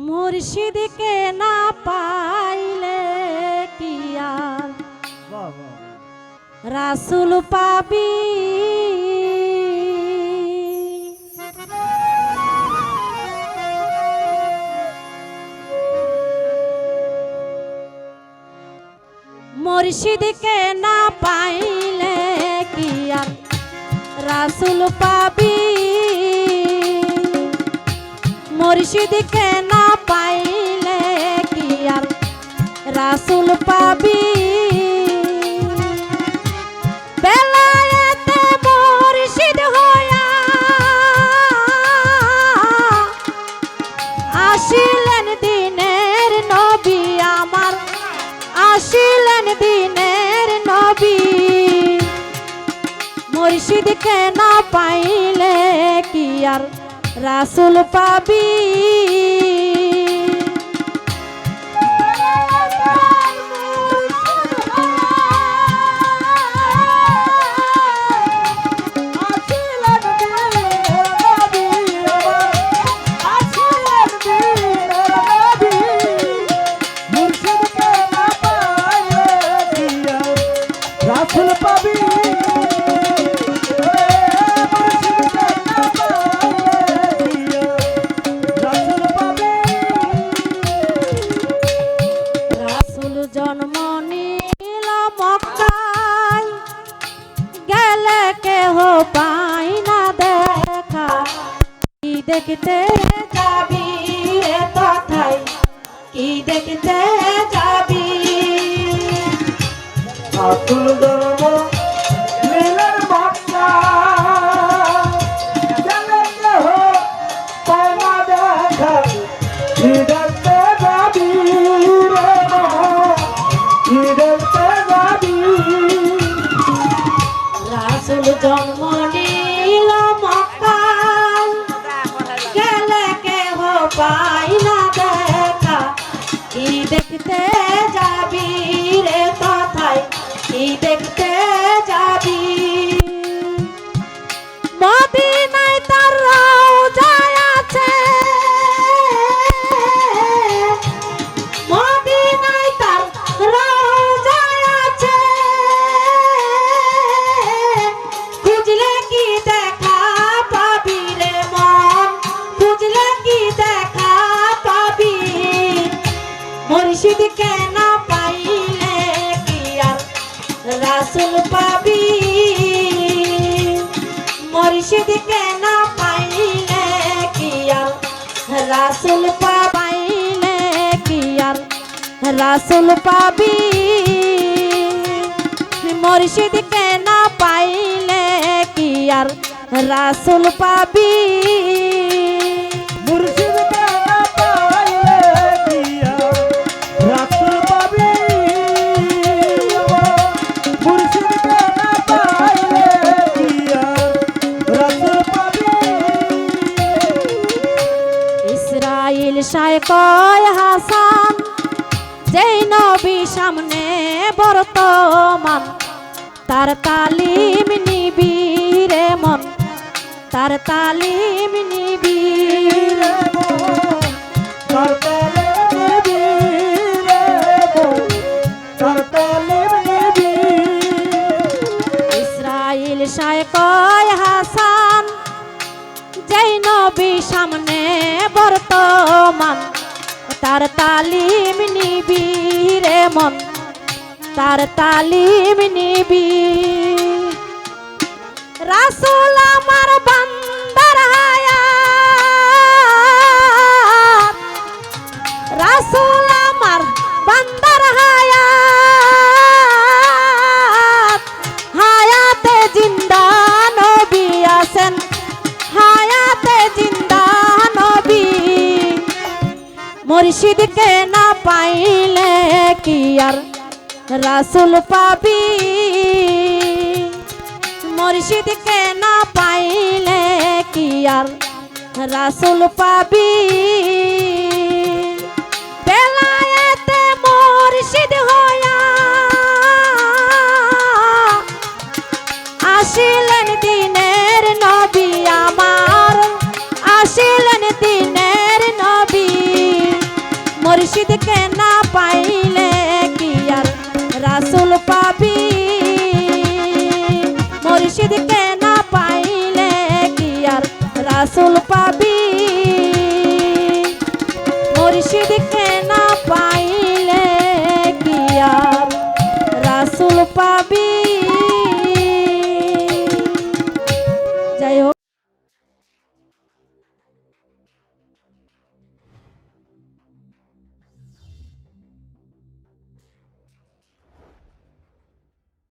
মুর্শিদকে না পাইলে কি আর রাসূল পাবি। মুর্শিদকে না পাইলে কি আর রাসূল পাবি। মুর্শিদকে না পাইলে কি আর রাসূল পাবি। বেলায়েতে মুর্শিদ হইয়া আসিলেন দিনের নবী আমার, আসিলেন দিনের নবী। মুর্শিদকে না পাইলে কি আর রাসূল পাবি। জন্ম নিল মক্কায়, গেলে কেহ পাই না দেখা। কি দেখতে যাবি রে তথায়, কি দেখতে যাবি। রাসূল জন্ম নিল মক্কায়, গেলে কেহ পাই না দেখা। কি দেখতে যাবি রাসূল জন্ম নিল মক্কায়, গেলে কেহ পাই না দেখা। কি দেখতে যাবি রে তথায়, কি দেখতে যাবি। মদিনায় তার রওজা আছে, মদিনায় তার রওজা আছে। খুঁজলে কি দেখা পাবি রে মন, খুঁজলে কি দেখা পাবি। মুর্শিদকে না পাইলে কি আর রাসূল পাবি। মুর্শিদকে না পাইলে কি আর রাসূল পাইলে কি আর রাসূল পাবি। মুর্শিদকে না পাইলে কি আর রাসূল পাবি। মুর্শিদকে না পাইলে কি আর রাসূল পাবি। মুর্শিদকে না পাইলে কি আর রাসূল পাবি। ইসরাইল শায় কয় হাসান, যেই নবী সামনে বর্তমান, তার তালিম নিবি রে মন, তার তালিম নিবি রে মন, তার তালিম নিবি রে মন, তার তালিম নিবি। ইসরাইল শায় কয় হাসান, যেই নবী সামনে বর্তমান, তার তালিম নিবি রে মন, তার তালিম নিবি। রাসূল আমার বান্দার হায়াত, রাসূল আমার বান্দার হায়াত। হায়াতে জিন্দা নবী আছেন, হায়াতে জিন্দা নবী। মুর্শিদকে না পাইলে কি আর রাসূল পাবি। মুর্শিদকে না পাইলে কি আর রাসূল পাবি। বেলায়েতে মুর্শিদ হইয়া আসিলেন দিনের নবী আমার, আসিলেন দিনের নবী। মুর্শিদকে না পাইলে কি আর রাসূল পাবি মুর্শিদকে না পাইলে কি আর রাসূল পাবি মুর্শিদকে না পাইলে কি আর রাসূল পাবি। যাই হোক